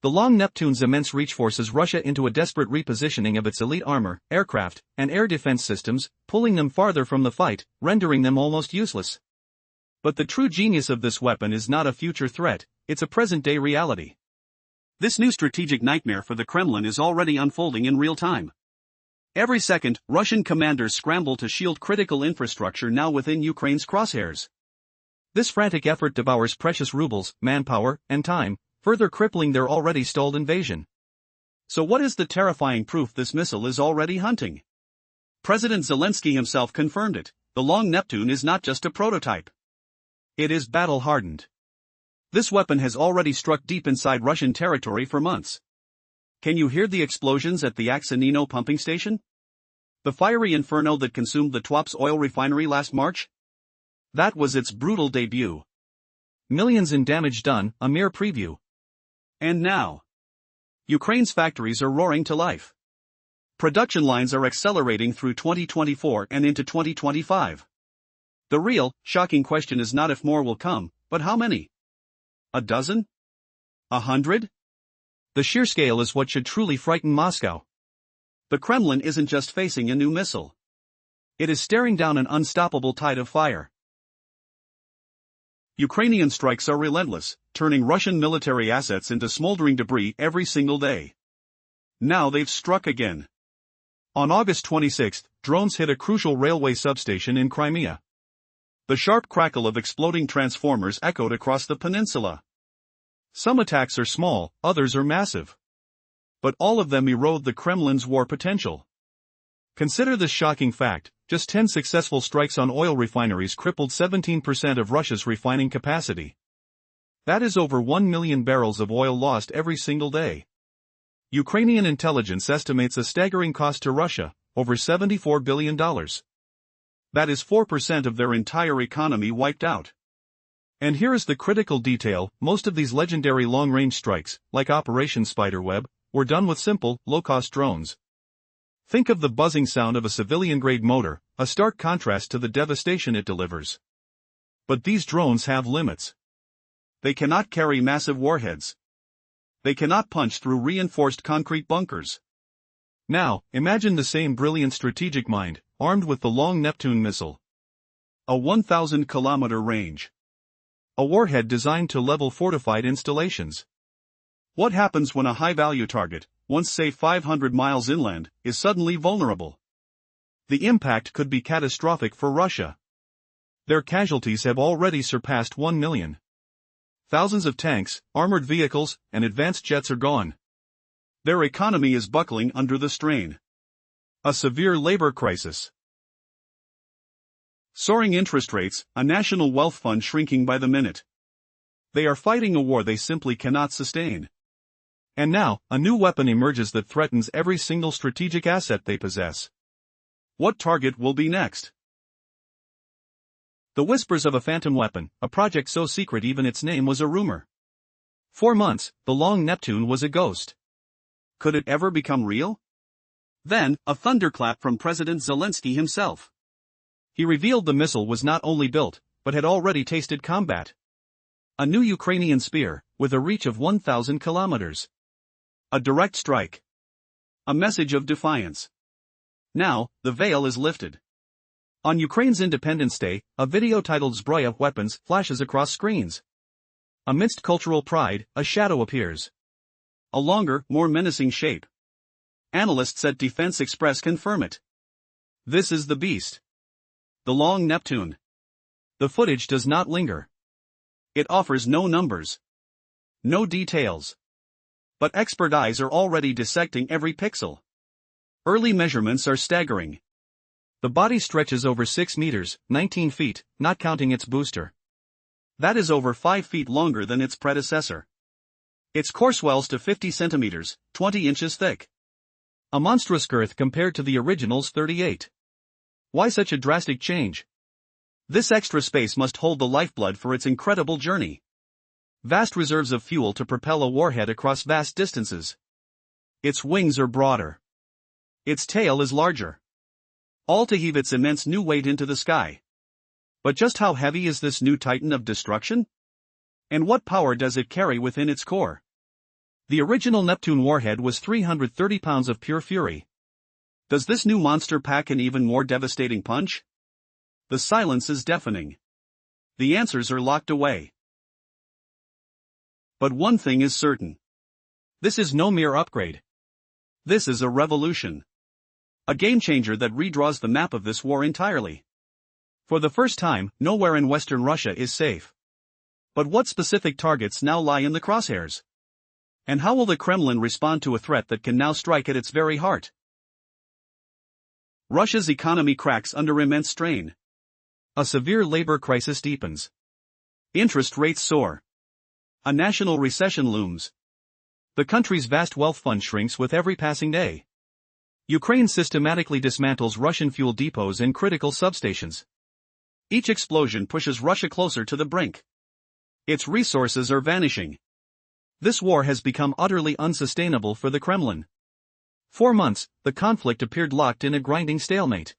The long Neptune's immense reach forces Russia into a desperate repositioning of its elite armor, aircraft, and air defense systems, pulling them farther from the fight, rendering them almost useless. But the true genius of this weapon is not a future threat, it's a present-day reality. This new strategic nightmare for the Kremlin is already unfolding in real time. Every second, Russian commanders scramble to shield critical infrastructure now within Ukraine's crosshairs. This frantic effort devours precious rubles, manpower, and time, further crippling their already stalled invasion. So what is the terrifying proof this missile is already hunting? President Zelensky himself confirmed it. The long Neptune is not just a prototype. It is battle-hardened. This weapon has already struck deep inside Russian territory for months. Can you hear the explosions at the Aksanino pumping station? The fiery inferno that consumed the Tuapse oil refinery last March? That was its brutal debut. Millions in damage done, a mere preview. And now, Ukraine's factories are roaring to life. Production lines are accelerating through 2024 and into 2025. The real, shocking question is not if more will come, but how many? A dozen? 100? The sheer scale is what should truly frighten Moscow. The Kremlin isn't just facing a new missile. It is staring down an unstoppable tide of fire. Ukrainian strikes are relentless, turning Russian military assets into smoldering debris every single day. Now they've struck again. On August 26, drones hit a crucial railway substation in Crimea. The sharp crackle of exploding transformers echoed across the peninsula. Some attacks are small, others are massive. But all of them erode the Kremlin's war potential. Consider this shocking fact: just 10 successful strikes on oil refineries crippled 17% of Russia's refining capacity. That is over 1 million barrels of oil lost every single day. Ukrainian intelligence estimates a staggering cost to Russia, over $74 billion. That is 4% of their entire economy wiped out. And here is the critical detail: most of these legendary long-range strikes, like Operation Spiderweb, were done with simple, low-cost drones. Think of the buzzing sound of a civilian-grade motor, a stark contrast to the devastation it delivers. But these drones have limits. They cannot carry massive warheads. They cannot punch through reinforced concrete bunkers. Now, imagine the same brilliant strategic mind, armed with the long Neptune missile. A 1,000-kilometer range. A warhead designed to level fortified installations. What happens when a high-value target, once say 500 miles inland, is suddenly vulnerable? The impact could be catastrophic for Russia. Their casualties have already surpassed 1 million. Thousands of tanks, armored vehicles, and advanced jets are gone. Their economy is buckling under the strain. A severe labor crisis. Soaring interest rates, a national wealth fund shrinking by the minute. They are fighting a war they simply cannot sustain. And now, a new weapon emerges that threatens every single strategic asset they possess. What target will be next? The whispers of a phantom weapon, a project so secret even its name was a rumor. 4 months, the long Neptune was a ghost. Could it ever become real? Then, a thunderclap from President Zelensky himself. He revealed the missile was not only built, but had already tasted combat. A new Ukrainian spear, with a reach of 1,000 kilometers. A direct strike. A message of defiance. Now, the veil is lifted. On Ukraine's Independence Day, a video titled "Zbroya Weapons" flashes across screens. Amidst cultural pride, a shadow appears. A longer, more menacing shape. Analysts at Defense Express confirm it. This is the beast. The long Neptune. The footage does not linger. It offers no numbers. No details. But expert eyes are already dissecting every pixel. Early measurements are staggering. The body stretches over 6 meters, 19 feet, not counting its booster. That is over 5 feet longer than its predecessor. Its core swells to 50 centimeters, 20 inches thick. A monstrous girth compared to the original's 38. Why such a drastic change? This extra space must hold the lifeblood for its incredible journey. Vast reserves of fuel to propel a warhead across vast distances. Its wings are broader. Its tail is larger. All to heave its immense new weight into the sky. But just how heavy is this new titan of destruction? And what power does it carry within its core? The original Neptune warhead was 330 pounds of pure fury. Does this new monster pack an even more devastating punch? The silence is deafening. The answers are locked away. But one thing is certain. This is no mere upgrade. This is a revolution. A game-changer that redraws the map of this war entirely. For the first time, nowhere in Western Russia is safe. But what specific targets now lie in the crosshairs? And how will the Kremlin respond to a threat that can now strike at its very heart? Russia's economy cracks under immense strain. A severe labor crisis deepens. Interest rates soar. A national recession looms. The country's vast wealth fund shrinks with every passing day. Ukraine systematically dismantles Russian fuel depots and critical substations. Each explosion pushes Russia closer to the brink. Its resources are vanishing. This war has become utterly unsustainable for the Kremlin. For months, the conflict appeared locked in a grinding stalemate.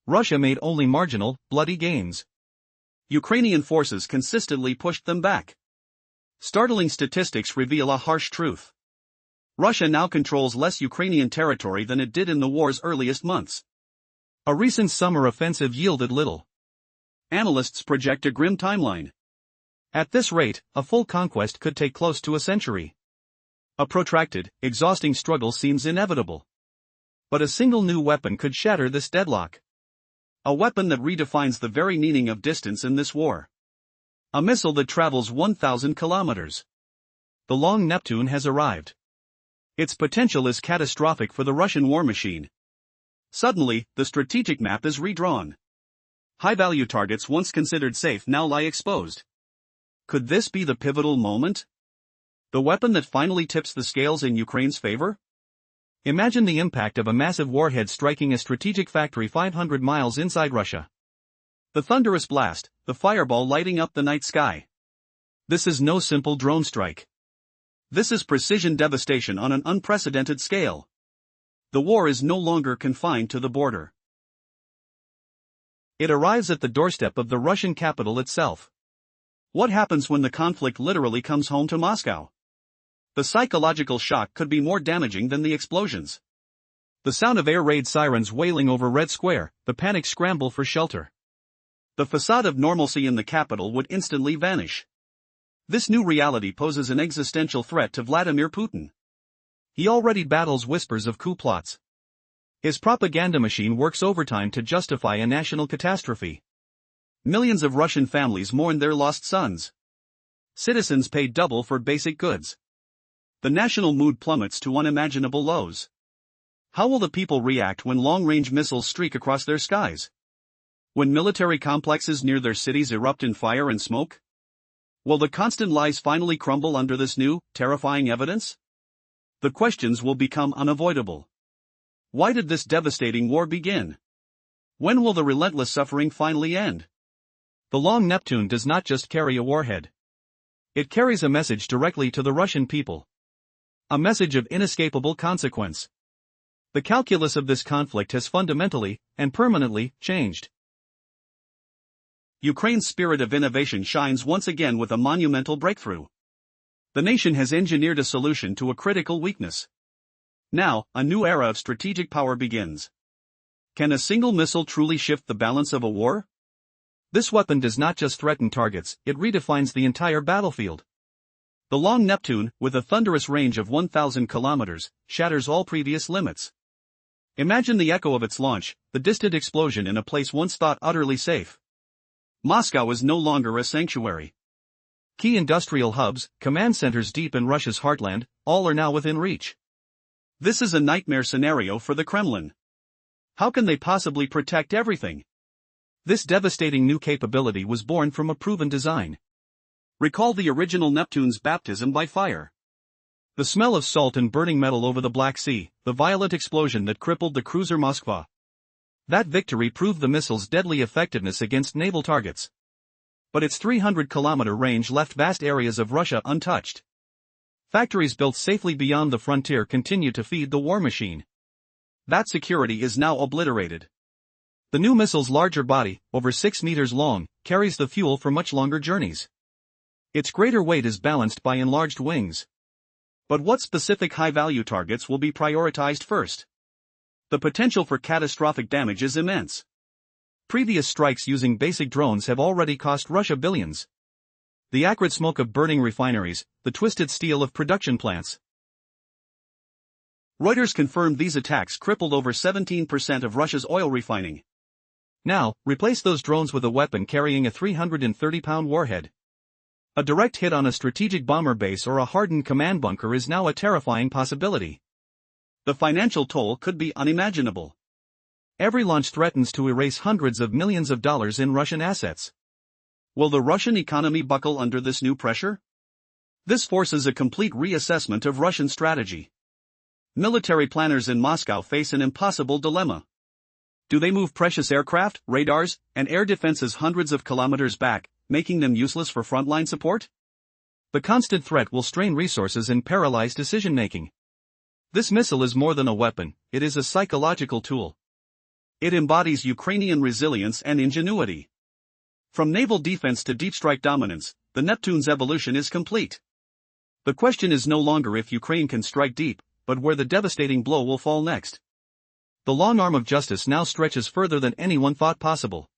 Russia made only marginal, bloody gains. Ukrainian forces consistently pushed them back. Startling statistics reveal a harsh truth. Russia now controls less Ukrainian territory than it did in the war's earliest months. A recent summer offensive yielded little. Analysts project a grim timeline. At this rate, a full conquest could take close to a century. A protracted, exhausting struggle seems inevitable. But a single new weapon could shatter this deadlock. A weapon that redefines the very meaning of distance in this war. A missile that travels 1,000 kilometers. The long Neptune has arrived. Its potential is catastrophic for the Russian war machine. Suddenly, the strategic map is redrawn. High-value targets once considered safe now lie exposed. Could this be the pivotal moment? The weapon that finally tips the scales in Ukraine's favor? Imagine the impact of a massive warhead striking a strategic factory 500 miles inside Russia. The thunderous blast, the fireball lighting up the night sky. This is no simple drone strike. This is precision devastation on an unprecedented scale. The war is no longer confined to the border. It arrives at the doorstep of the Russian capital itself. What happens when the conflict literally comes home to Moscow? The psychological shock could be more damaging than the explosions. The sound of air raid sirens wailing over Red Square, the panic scramble for shelter. The facade of normalcy in the capital would instantly vanish. This new reality poses an existential threat to Vladimir Putin. He already battles whispers of coup plots. His propaganda machine works overtime to justify a national catastrophe. Millions of Russian families mourn their lost sons. Citizens pay double for basic goods. The national mood plummets to unimaginable lows. How will the people react when long-range missiles streak across their skies? When military complexes near their cities erupt in fire and smoke? Will the constant lies finally crumble under this new, terrifying evidence? The questions will become unavoidable. Why did this devastating war begin? When will the relentless suffering finally end? The long Neptune does not just carry a warhead. It carries a message directly to the Russian people. A message of inescapable consequence. The calculus of this conflict has fundamentally and permanently changed. Ukraine's spirit of innovation shines once again with a monumental breakthrough. The nation has engineered a solution to a critical weakness. Now, a new era of strategic power begins. Can a single missile truly shift the balance of a war? This weapon does not just threaten targets, it redefines the entire battlefield. The long Neptune, with a thunderous range of 1,000 kilometers, shatters all previous limits. Imagine the echo of its launch, the distant explosion in a place once thought utterly safe. Moscow is no longer a sanctuary. Key industrial hubs, command centers deep in Russia's heartland, all are now within reach. This is a nightmare scenario for the Kremlin. How can they possibly protect everything? This devastating new capability was born from a proven design. Recall the original Neptune's baptism by fire. The smell of salt and burning metal over the Black Sea, the violent explosion that crippled the cruiser Moskva. That victory proved the missile's deadly effectiveness against naval targets. But its 300-kilometer range left vast areas of Russia untouched. Factories built safely beyond the frontier continue to feed the war machine. That security is now obliterated. The new missile's larger body, over 6 meters long, carries the fuel for much longer journeys. Its greater weight is balanced by enlarged wings. But what specific high-value targets will be prioritized first? The potential for catastrophic damage is immense. Previous strikes using basic drones have already cost Russia billions. The acrid smoke of burning refineries, the twisted steel of production plants. Reuters confirmed these attacks crippled over 17% of Russia's oil refining. Now, replace those drones with a weapon carrying a 330-pound warhead. A direct hit on a strategic bomber base or a hardened command bunker is now a terrifying possibility. The financial toll could be unimaginable. Every launch threatens to erase hundreds of millions of dollars in Russian assets. Will the Russian economy buckle under this new pressure? This forces a complete reassessment of Russian strategy. Military planners in Moscow face an impossible dilemma. Do they move precious aircraft, radars, and air defenses hundreds of kilometers back, making them useless for frontline support? The constant threat will strain resources and paralyze decision-making. This missile is more than a weapon, it is a psychological tool. It embodies Ukrainian resilience and ingenuity. From naval defense to deep strike dominance, the Neptune's evolution is complete. The question is no longer if Ukraine can strike deep, but where the devastating blow will fall next. The long arm of justice now stretches further than anyone thought possible.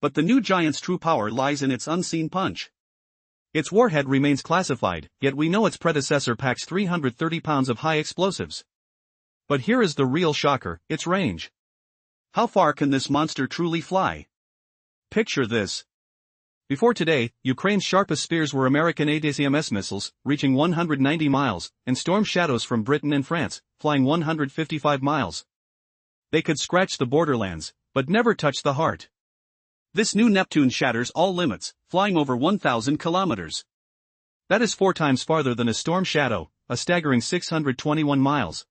But the new giant's true power lies in its unseen punch. Its warhead remains classified, yet we know its predecessor packs 330 pounds of high explosives. But here is the real shocker, its range. How far can this monster truly fly? Picture this. Before today, Ukraine's sharpest spears were American ATACMS missiles, reaching 190 miles, and Storm Shadows from Britain and France, flying 155 miles. They could scratch the borderlands, but never touch the heart. This new Neptune shatters all limits, flying over 1,000 kilometers. That is 4 times farther than a Storm Shadow, a staggering 621 miles.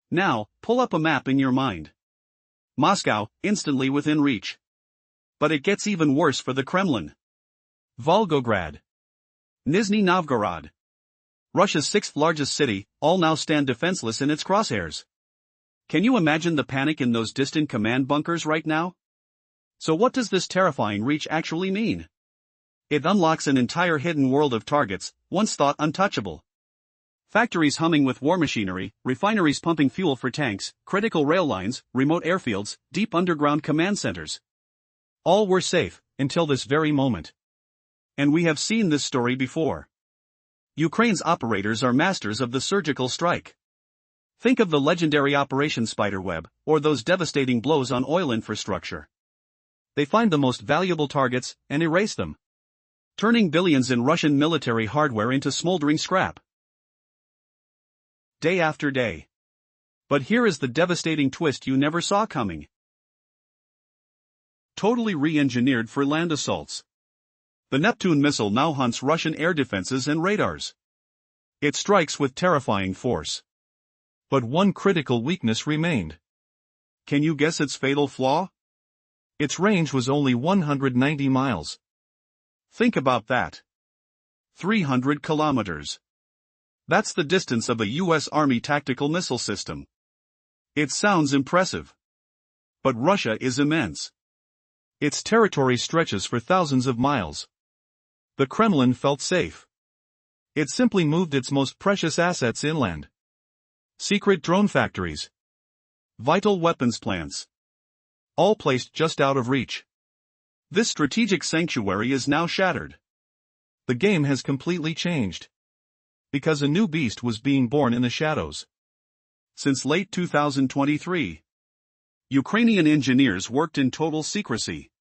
Now, pull up a map in your mind. Moscow, instantly within reach. But it gets even worse for the Kremlin. Volgograd, Nizhny Novgorod, Russia's 6th largest city, all now stand defenseless in its crosshairs. Can you imagine the panic in those distant command bunkers right now? So what does this terrifying reach actually mean? It unlocks an entire hidden world of targets, once thought untouchable. Factories humming with war machinery, refineries pumping fuel for tanks, critical rail lines, remote airfields, deep underground command centers. All were safe, until this very moment. And we have seen this story before. Ukraine's operators are masters of the surgical strike. Think of the legendary Operation Spiderweb, or those devastating blows on oil infrastructure. They find the most valuable targets, and erase them. Turning billions in Russian military hardware into smoldering scrap. Day after day. But here is the devastating twist you never saw coming. Totally re-engineered for land assaults. The Neptune missile now hunts Russian air defenses and radars. It strikes with terrifying force. But one critical weakness remained. Can you guess its fatal flaw? Its range was only 190 miles. Think about that. 300 kilometers. That's the distance of a U.S. Army tactical missile system. It sounds impressive. But Russia is immense. Its territory stretches for thousands of miles. The Kremlin felt safe. It simply moved its most precious assets inland. Secret drone factories. Vital weapons plants. All placed just out of reach. This strategic sanctuary is now shattered. The game has completely changed. Because a new beast was being born in the shadows. Since late 2023, Ukrainian engineers worked in total secrecy.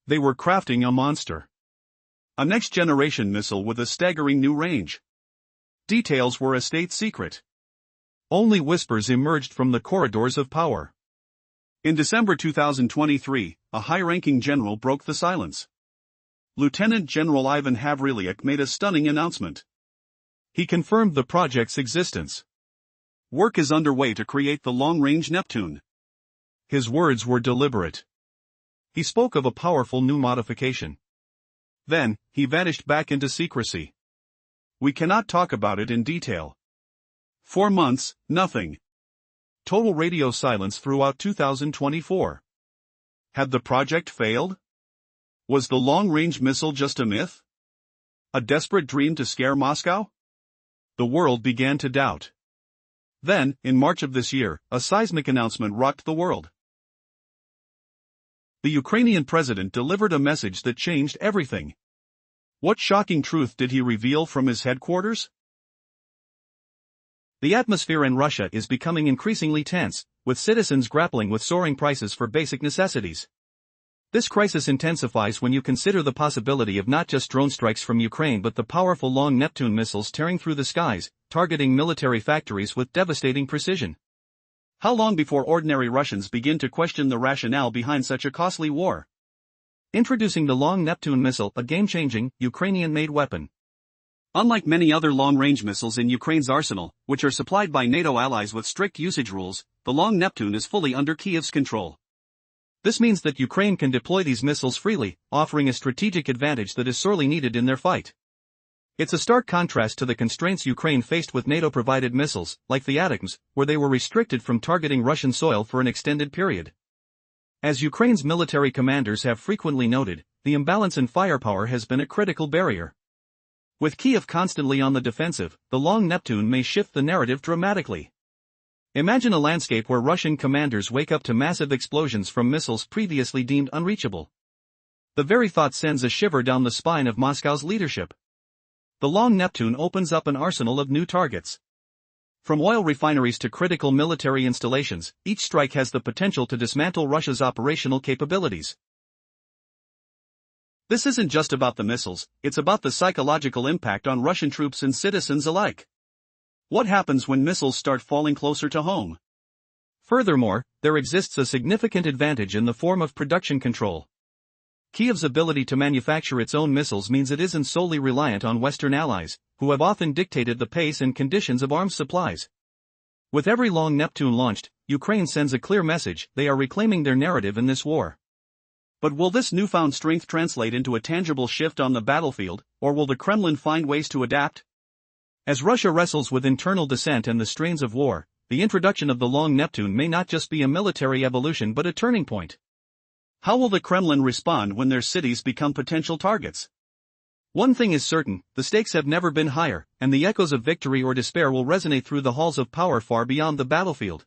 They were crafting a monster. A next-generation missile with a staggering new range. Details were a state secret. Only whispers emerged from the corridors of power. In December 2023, a high-ranking general broke the silence. Lieutenant General Ivan Havrilyuk made a stunning announcement. He confirmed the project's existence. Work is underway to create the long-range Neptune. His words were deliberate. He spoke of a powerful new modification. Then, he vanished back into secrecy. We cannot talk about it in detail. 4 months, nothing. Total radio silence throughout 2024. Had the project failed? Was the long-range missile just a myth? A desperate dream to scare Moscow? the world began to doubt. Then, in March of this year, a seismic announcement rocked the world. The Ukrainian president delivered a message that changed everything. What shocking truth did he reveal from his headquarters? The atmosphere in Russia is becoming increasingly tense, with citizens grappling with soaring prices for basic necessities. This crisis intensifies when you consider the possibility of not just drone strikes from Ukraine but the powerful long Neptune missiles tearing through the skies, targeting military factories with devastating precision. How long before ordinary Russians begin to question the rationale behind such a costly war? Introducing the long Neptune missile, a game-changing, Ukrainian-made weapon. Unlike many other long-range missiles in Ukraine's arsenal, which are supplied by NATO allies with strict usage rules, the long Neptune is fully under Kyiv's control. This means that Ukraine can deploy these missiles freely, offering a strategic advantage that is sorely needed in their fight. It's a stark contrast to the constraints Ukraine faced with NATO-provided missiles, like the ATACMS, where they were restricted from targeting Russian soil for an extended period. As Ukraine's military commanders have frequently noted, the imbalance in firepower has been a critical barrier. With Kyiv constantly on the defensive, the long Neptune may shift the narrative dramatically. Imagine a landscape where Russian commanders wake up to massive explosions from missiles previously deemed unreachable. The very thought sends a shiver down the spine of Moscow's leadership. The long Neptune opens up an arsenal of new targets. From oil refineries to critical military installations, each strike has the potential to dismantle Russia's operational capabilities. This isn't just about the missiles, it's about the psychological impact on Russian troops and citizens alike. What happens when missiles start falling closer to home? Furthermore, there exists a significant advantage in the form of production control. Kyiv's ability to manufacture its own missiles means it isn't solely reliant on Western allies, who have often dictated the pace and conditions of arms supplies. With every long Neptune launched, Ukraine sends a clear message: they are reclaiming their narrative in this war. But will this newfound strength translate into a tangible shift on the battlefield, or will the Kremlin find ways to adapt? As Russia wrestles with internal dissent and the strains of war, the introduction of the long Neptune may not just be a military evolution but a turning point. How will the Kremlin respond when their cities become potential targets? One thing is certain, the stakes have never been higher, and the echoes of victory or despair will resonate through the halls of power far beyond the battlefield.